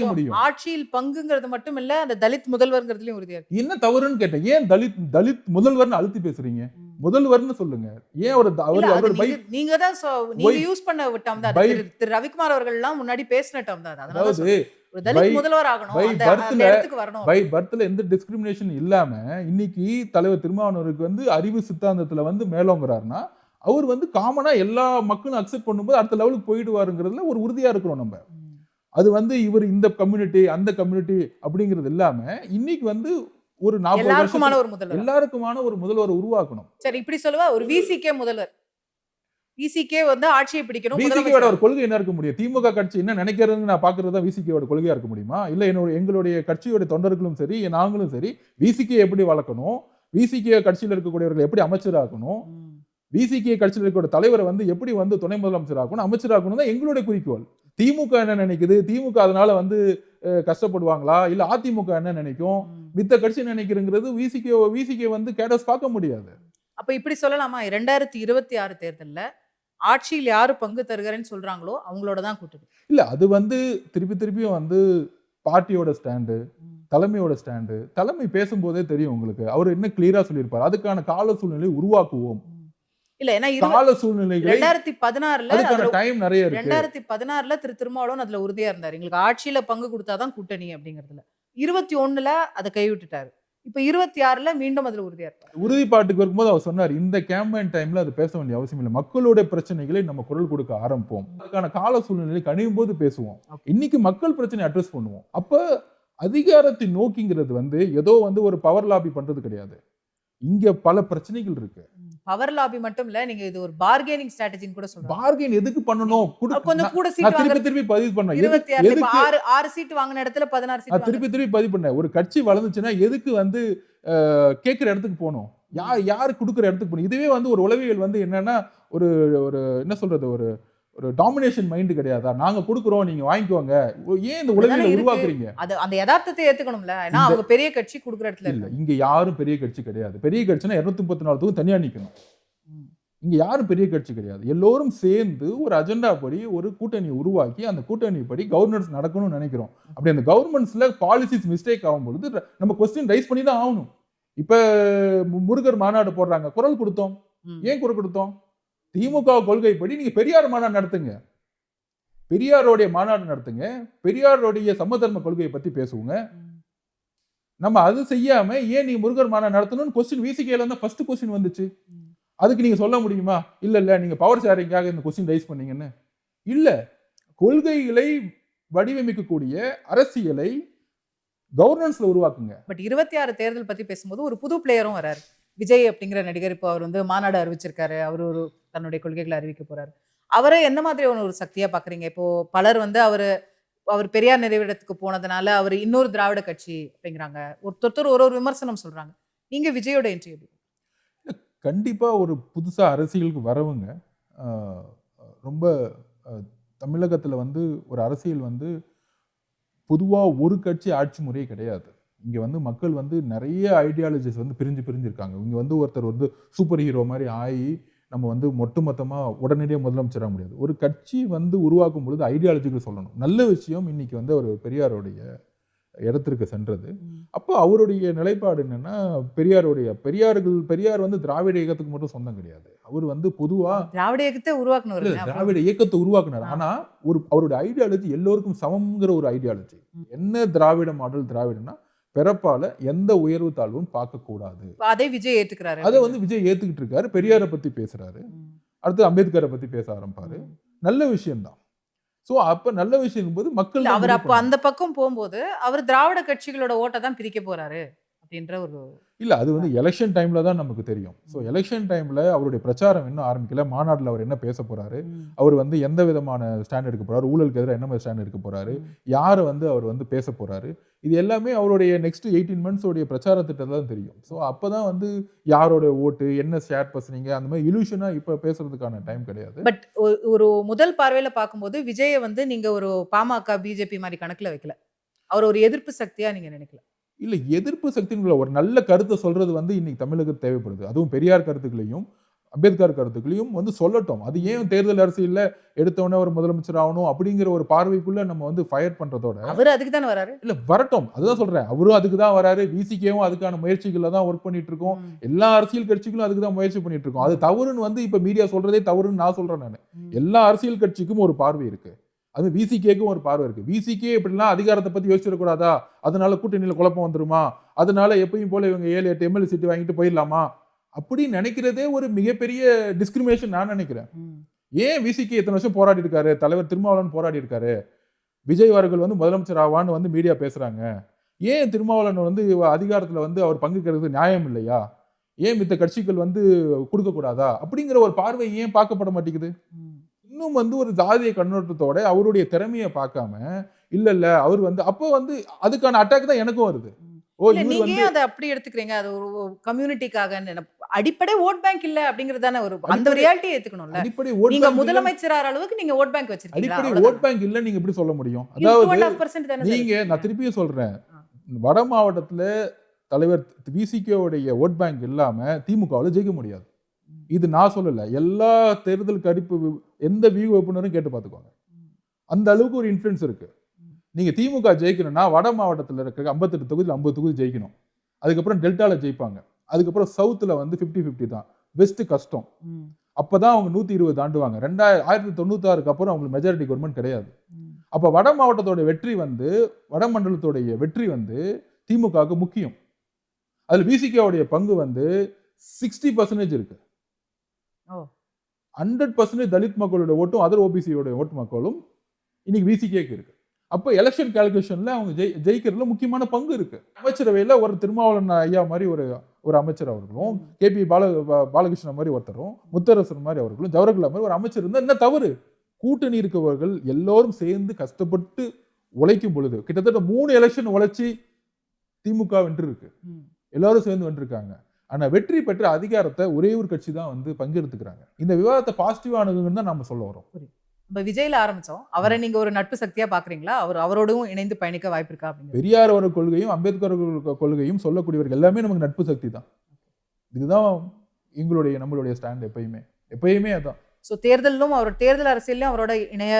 முடியும். ஆட்சியில் பங்குங்கிறது மட்டும் இல்ல, அந்த தலித் முதல்வர்ங்கிறதுலயும் உறுதியா இருக்கு. என்ன தவறுன்னு கேட்டேன். ஏன் தலித் முதல்வர்னு அழுத்தி பேசுறீங்க? முதல்வர்னு சொல்லுங்க. ஏன் அவரு இல்ல அது அவரோட நீங்க தான் நீங்க யூஸ் பண்ண டேர்ம் தான். திரு ரவிக்குமார் அவர்கள் எல்லாம் முன்னாடி பேசின டேர்ம் தான். அதனால தான் அதாவது ஒரு தலித் முதல்வர் ஆகணும். அந்த இடத்துக்கு வரணும். பர்த்ல எந்த டிஸ்கிரிமினேஷன் இல்லாம இன்னைக்கு தலைவர் திருமாவளவருக்கு வந்து அறிவு சித்தாந்தத்துல வந்து மேலோங்குறாருன்னா அவர் வந்து காமனா எல்லா மக்களும் அக்செப்ட் பண்ணும்போது அடுத்த லெவலுக்கு போயிடுவாருங்கிறதுல ஒரு உறுதியா இருக்கிறோம் நம்ம. அது வந்து இவர் இந்த கம்யூனிட்டி அந்த கம்யூனிட்டி அப்படிங்கிறது இல்லாம இன்னைக்கு வந்து ஒரு 40 எல்லாருக்குமான ஒரு முதல்வர் உருவாக்கணும். சரி இப்படி சொல்லுவா ஒரு விசிகே முதல்வர். விசிகே வந்து ஆட்சியை பிடிக்கணும். விசிகேவோட ஒரு கொள்கை என்ன இருக்க முடியும்? திமுக கட்சி என்ன நினைக்கிறதுன்னு நான் பாக்குறது தான் விசிகேவோட கொள்கையா இருக்க முடியுமா? இல்ல எங்களுடைய கட்சியோட தொண்டர்களும் சரி நாங்களும் சரி விசிகே எப்படி வளர்க்கணும், விசிகே கட்சியில் இருக்கக்கூடியவர்கள் எப்படி அமைச்சராக்கணும், விசிகே கட்சியில் இருக்கிற தலைவரை வந்து எப்படி வந்து துணை முதலமைச்சராக்கணும் அமைச்சராக்கணும் தான் எங்களுடைய குறிக்கோள். திமுக என்ன நினைக்குது, திமுக அதனால வந்து கஷ்டப்படுவாங்களா, இல்ல அதிமுக என்ன நினைக்கும், மித்த கட்சி நினைக்கிறங்கிறது விசிகே வந்து கேடஸ் பார்க்க முடியாது. அப்ப இப்படி சொல்லலாமா? 2026 தேர்தல்ல ஆட்சியில் யாரு பங்கு தருகிறேன்னு சொல்றாங்களோ அவங்களோட தான் கூட்டணி. இல்ல அது வந்து திருப்பியும் வந்து பார்ட்டியோட ஸ்டாண்டு, தலைமையோட ஸ்டாண்டு, தலைமை பேசும்போதே தெரியும் உங்களுக்கு. அவர் என்ன கிளியரா சொல்லியிருப்பார், அதுக்கான கால சூழ்நிலை உருவாக்குவோம். இல்ல ஏன்னா கால சூழ்நிலைகள் 2016ல அதுக்கான டைம் நிறைய இருக்கு. 2016ல திரு திருமாவளவன் அதுல உறுதியா இருந்தார். எங்களுக்கு ஆட்சியில பங்கு கொடுத்தாதான் கூட்டணி அப்படிங்கிறதுல. 21ல அதை கைவிட்டுட்டாரு. இப்ப 26ல மீண்டும் அதுல உறுதியா இருக்காரு. உறுதிப்பாட்டுக்கு வரும்போது அவர் சொன்னார், இந்த கேம்பெயின் டைம்ல அது பேச வேண்டிய அவசியம் இல்லை. மக்களுடைய பிரச்சனைகளை நம்ம குரல் கொடுக்க ஆரம்பிப்போம். அதுக்கான கால சூழ்நிலை கணியும் போது பேசுவோம். இன்னைக்கு மக்கள் பிரச்சனை அட்ரஸ் பண்ணுவோம். அப்ப அதிகாரத்தை நோக்கிங்கிறது வந்து ஏதோ வந்து ஒரு பவர் லாபி பண்றது கிடையாது. இங்க பல பிரச்சனைகள் இருக்கு. பவர் லாபி மட்டும் இல்ல, நீங்க இது ஒரு பார்கெனிங் ஸ்ட்ராட்டஜின்னு கூட சொல்றீங்க. பார்கெயின் எதுக்கு பண்ணனும்? கொஞ்சம் கூட சீட் வாங்க. திருப்பி பதிவு பண்ணேன். 26 6 சீட் வாங்குன இடத்துல 16 சீட் திருப்பி பதிவு பண்ணேன். ஒரு கட்சி வளர்ந்துச்சுன்னா எதுக்கு வந்து கேக்குற இடத்துக்கு போணும்? யார் கொடுக்குற இடத்துக்கு போணும்? இதுவே வந்து ஒரு உளவியல் வந்து என்னன்னா ஒரு என்ன சொல்றது, ஒரு டாமினேஷன் மைண்ட் கிடையாதா? நாங்க கொடுக்குறோம், நீங்க வாங்கிக்கோங்க. ஏன் இந்த உளவியலை உருவாக்குறீங்க? அந்த யதார்த்தத்தை ஏத்துக்கணும்ல. ஏன்னா அவங்க பெரிய கட்சி கொடுக்குற இடத்துல இல்ல. இங்க யாரும் பெரிய கட்சி கிடையாது. பெரிய கட்சினா 234 தொகுதி தனியா நிக்கணும். இங்க யாரும் பெரிய கட்சி கிடையாது. எல்லோரும் சேர்ந்து ஒரு அஜெண்டா படி ஒரு கூட்டணி உருவாக்கி அந்த கூட்டணி படி கவர்னன்ஸ் நடக்கணும்னு நினைக்கிறோம். அப்படி அந்த கவர்னன்ஸ்ல பாலிசிஸ் மிஸ்டேக் ஆகும் பொழுது நம்ம கொஸ்டின் ரைஸ் பண்ணி தான் ஆகணும். இப்ப முருகர் மாநாடு போடுறாங்க, குரல் கொடுத்தோம். ஏன் குரல் கொடுத்தோம்? திமுக கொள்கைப்படி நீங்க பெரியார் மாநாடு நடத்துங்க, பெரியாரோடைய மாநாடு நடத்துங்க, பெரியாரோடைய சமதர்ம கொள்கையை பத்தி பேசுவோங்க. நம்ம அது செய்யாம ஏன் நீங்க முருகர் மாநாடு நடத்தணும்னு கொஸ்டின் விசிகேல தான் ஃபர்ஸ்ட் கொஸ்டின் வந்துச்சு. அதுக்கு நீங்க சொல்ல முடியுமா? இல்ல நீங்க பவர் ஷேரிங்காக இந்த கொஸ்டின் ரைஸ் பண்ணீங்கன்னு. இல்ல, கொள்கைகளை வடிவமைக்கக்கூடிய அரசியலை கவர்னன்ஸ்ல உருவாக்குங்க. பட் 26 தேர்தல் பத்தி பேசும்போது ஒரு புது பிளேயரும் வராரு. விஜய் அப்படிங்கிற நடிகர். இப்போ அவர் வந்து மாநாடு அறிவிச்சிருக்காரு. அவர் ஒரு தன்னுடைய கொள்கைகளை அறிவிக்க போறாரு. அவரை எந்த மாதிரி ஒரு சக்தியா பாக்குறீங்க? இப்போ பலர் வந்து அவர் பெரியார் நிறைவேறத்துக்கு போனதுனால அவர் இன்னொரு திராவிட கட்சி அப்படிங்கிறாங்க. ஒருத்தர் ஒரு விமர்சனம் சொல்றாங்க. நீங்க விஜயோட என்ட்ரி எப்படி? கண்டிப்பா ஒரு புதுசா அரசியலுக்கு வரவங்க ரொம்ப தமிழகத்துல வந்து ஒரு அரசியல் வந்து பொதுவா ஒரு கட்சி ஆட்சி முறையே கிடையாது. இங்க வந்து மக்கள் வந்து நிறைய ஐடியாலஜிஸ் வந்து பிரிஞ்சு இருக்காங்க. இங்க வந்து ஒருத்தர் வந்து சூப்பர் ஹீரோ மாதிரி ஆகி நம்ம வந்து ஒட்டுமொத்தமா உடனடியாக முதலமைச்சராக முடியாது. ஒரு கட்சி வந்து உருவாக்கும் பொழுது ஐடியாலஜிகள் சொல்லணும். நல்ல விஷயம் இன்னைக்கு வந்து ஒரு பெரியாருடைய இடத்திற்கு சென்றது. அப்போ அவருடைய நிலைப்பாடு என்னன்னா, பெரியார் வந்து திராவிட இயக்கத்துக்கு மட்டும் சொந்தம் கிடையாது. அவர் வந்து பொதுவா திராவிட இயக்கத்தை உருவாக்குனார். திராவிட இயக்கத்தை உருவாக்குனார். ஆனா அவருடைய ஐடியாலஜி எல்லோருக்கும் சமம்ங்கிற ஒரு ஐடியாலஜி. என்ன திராவிட மாடல்? திராவிடனா பிறப்பால எந்த உயர்வு தாழ்வும் பார்க்க கூடாது. அதை விஜய் ஏத்துக்கிறாரு. அதை வந்து விஜய் ஏத்துக்கிட்டு இருக்காரு. பெரியாரை பத்தி பேசுறாரு. அடுத்து அம்பேத்கரை பத்தி பேச ஆரம்பிப்பாரு. நல்ல விஷயம் தான். சோ அப்ப நல்ல விஷயம் போது மக்கள் அவர் அப்ப அந்த பக்கம் போகும்போது அவர் திராவிட கட்சிகளோட ஓட்டை தான் பிரிக்க போறாரு அப்படின்ற ஒரு இல்ல, அது வந்து எலெக்ஷன் டைம்ல தான் நமக்கு தெரியும். ஸோ எலெக்ஷன் டைம்ல அவருடைய பிரச்சாரம் இன்னும் ஆரம்பிக்கல. மாநாட்டில் அவர் என்ன பேச போறாரு, அவர் வந்து எந்த விதமான ஸ்டாண்ட் எடுக்க போறாரு, ஊழலுக்கு எதிராக என்ன மாதிரி ஸ்டாண்ட் எடுக்க போறாரு, யாரை வந்து அவர் வந்து பேச போறாரு, இது எல்லாமே அவருடைய நெக்ஸ்ட் 18 months உடைய பிரச்சார திட்டத்தில் தான் தெரியும். ஸோ அப்பதான் வந்து யாரோட ஓட்டு என்ன ஷேர் பர்சனிங்க அந்த மாதிரி இலூஷனா இப்ப பேசுறதுக்கான டைம் கிடையாது. பட் ஒரு முதல் பார்வையில பார்க்கும்போது விஜயை வந்து நீங்க ஒரு பாமக பிஜேபி மாதிரி கணக்குல வைக்கல. அவர் ஒரு எதிர்ப்பு சக்தியா நீங்க நினைக்கல? இல்ல, எதிர்ப்பு சக்தின்னு ஒரு நல்ல கருத்தை சொல்றது வந்து இன்னைக்கு தமிழகத்துக்கு தேவைப்படுது. அதுவும் பெரியார் கருத்துக்களையும் அம்பேத்கர் கருத்துக்களையும் வந்து சொல்லட்டும். அது ஏன் தேர்தல் அரசியல்ல எடுத்தவொடனே ஒரு முதலமைச்சர் ஆகணும் அப்படிங்கிற ஒரு பார்வைக்குள்ள நம்ம வந்து ஃபயர் பண்றதோட அவர் அதுக்கு தானே வராரு. இல்ல வரட்டும், அதுதான் சொல்றேன். அவரும் அதுக்கு தான் வராரு, விசிகேவும் அதுக்கான முயற்சிகள்ல தான் ஒர்க் பண்ணிட்டு இருக்கோம். எல்லா அரசியல் கட்சிகளும் அதுக்கு தான் முயற்சி பண்ணிட்டு இருக்கோம். அது தவறுன்னு வந்து இப்ப மீடியா சொல்றதே தவறுன்னு நான் சொல்றேன். நான் எல்லா அரசியல் கட்சிக்கும் ஒரு பார்வை இருக்கு, அது விசிகேக்கும் ஒரு பார்வை இருக்கு. விசிகே எப்படிலாம் அதிகாரத்தை பத்தி யோசிச்சிடக்கூடாதா, அதனால கூட்டணியில குழப்பம் வந்துருமா, அதனால எப்பயும் போல இவங்க 7-8 எம்எல்ஏ சீட்டு வாங்கிட்டு போயிடலாமா அப்படி நினைக்கிறதே ஒரு மிகப்பெரிய டிஸ்கிரிமினேஷன் நான் நினைக்கிறேன். ஏன் விசிகே இத்தனை வருஷம் போராடி இருக்காரு, தலைவர் திருமாவளவன் போராடி இருக்காரு, விஜய் அவர்கள் வந்து முதலமைச்சர் ஆவான்னு வந்து மீடியா பேசுறாங்க. ஏன் திருமாவளவன் வந்து அதிகாரத்துல வந்து அவர் பங்குக்கிறது நியாயம் இல்லையா, ஏன் மித்த கட்சிகள் வந்து கொடுக்க கூடாதா அப்படிங்கிற ஒரு பார்வை ஏன் பார்க்கப்பட மாட்டேங்குது? இன்னும் வந்து ஒரு ஜாதிய கண்ணோட்டத்தோட அவருடைய திறமையை பார்க்காம இல்ல அவர் வந்து அப்போ வந்து அதுக்கான அட்டாக் தான் எனக்கும் வருது. நீங்க அதை அப்படி எடுத்துக்கிறீங்க, அது ஒரு கம்யூனிட்டிக்காக. அடிப்படை ஓட் பேங்க் இல்ல அப்படிங்கிறது தானே ஒரு அந்த ரியாலிட்டியை ஏத்துக்கணும்ல. அடிப்படை நீங்க முதலமைச்சர் ஆற அளவுக்கு நீங்க ஓட் பேங்க் வச்சிருக்கீங்க. அடிப்படை ஓட் பேங்க் இல்ல நீங்க எப்படி சொல்ல முடியும்? அதாவது நீங்க, நான் திருப்பியும் சொல்றேன், வட மாவட்டத்துல தலைவர் விசிகே உடைய ஓட் பேங்க் இல்லாம திமுகவில் ஜெயிக்க முடியாது. இது நான் சொல்லல, எல்லா தேர்தல் கணிப்பு எந்த வியூ ஓப்பனரும் கேட்டு பார்த்துக்கோங்க. அந்த அளவுக்கு ஒரு இன்ஃப்ளூயன்ஸ் இருக்கு. நீங்க திமுக ஜெயிக்கணும்னா வட மாவட்டத்தில் இருக்கிற 58 தொகுதியில் 50 தொகுதி ஜெயிக்கணும். அதுக்கப்புறம் டெல்டால ஜெயிப்பாங்க. அதுக்கப்புறம் சவுத்துல வந்து 50-50 தான். வெஸ்ட் கஷ்டம். அப்பதான் அவங்க 120 தாண்டுவாங்க. 1996க்கு அப்புறம் அவங்களுக்கு மெஜாரிட்டி கவர்மெண்ட் கிடையாது. அப்ப வட மாவட்டத்தோட வெற்றி வந்து, வட மண்டலத்தோடைய வெற்றி வந்து திமுகவுக்கு முக்கியம். அதுல விசிகேவுடைய பங்கு வந்து 60% இருக்கு. 100% தலித் மக்களோட ஓட்டும் அதர் ஓபிசியோட ஓட்டு மக்களும் இன்னைக்கு விசிகேக்கு இருக்கு. அப்ப எலெக்ஷன் கால்குலேஷன்ல அவங்க ஜெயிக்கிறதுல முக்கியமான பங்கு இருக்கு. அமைச்சரவையில ஒரு திருமாவளவன் ஐயா மாதிரி ஒரு அமைச்சர் அவர்களும், கேபி பாலகிருஷ்ணன் மாதிரி ஒருத்தரும், முத்தரசன் மாதிரி அவர்களும், ஜவஹர்லால் மாதிரி ஒரு அமைச்சர் இருந்தா என்ன தவறு? கூட்டணி இருக்கவர்கள் எல்லோரும் சேர்ந்து கஷ்டப்பட்டு உழைக்கும் பொழுது கிட்டத்தட்ட 3 எலெக்ஷன் உழைச்சி திமுக வென்று இருக்கு. எல்லாரும் சேர்ந்து வென்றிருக்காங்க. ஆனா வெற்றி பெற்ற அதிகாரத்தை ஒரே ஒரு கட்சி தான் வந்து பங்கெடுத்துக்கிறாங்க. இந்த விவாதத்தை பாசிட்டிவா அணுகுங்கன்னு தான் நம்ம சொல்ல வரோம். இப்ப விஜய்ல ஆரம்பிச்சோம். அவரை நீங்க ஒரு நட்பு சக்தியா பாக்குறீங்களா? அவரோடும் இணைந்து பயணிக்க வாய்ப்பு இருக்கா? பெரியார் அவர்கள் கொள்கையும் அம்பேத்கர் கொள்கையும் சொல்லக்கூடியவர்கள் எல்லாமே நமக்கு நட்பு சக்தி தான். இதுதான் நம்மளுடைய ஸ்டாண்ட் எப்பயுமே அதான். சோ தேர்தலும் தேர்தல் அரசியலும் அவரோட இணைய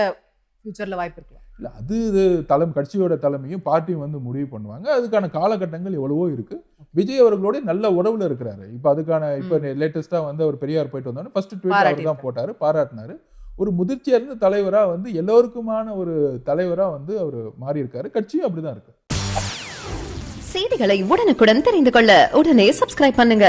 ஃபியூச்சர்ல வாய்ப்பு இருக்கு. இல்ல, அது கட்சியோட தலைமையும் பார்ட்டியும் வந்து முடிவு பண்ணுவாங்க. அதுக்கான காலகட்டங்கள் எவ்வளவோ இருக்கு. விஜய் அவர்களோட நல்ல உறவுல இருக்கிறாரு. இப்ப லேட்டஸ்டா வந்து அவர் பெரியார் போயிட்டு வந்தோடனே ஃபர்ஸ்ட் ட்வீட் அவர் தான் போட்டாரு, பாராட்டினாரு. ஒரு முதிர்ச்சியா இருந்த தலைவரா வந்து எல்லோருக்குமான ஒரு தலைவரா வந்து அவர் மாறி இருக்காரு. கட்சியும் அப்படிதான் இருக்கு. செய்திகளை உடனுக்குடன் தெரிந்து கொள்ள உடனே சப்ஸ்கிரைப் பண்ணுங்க.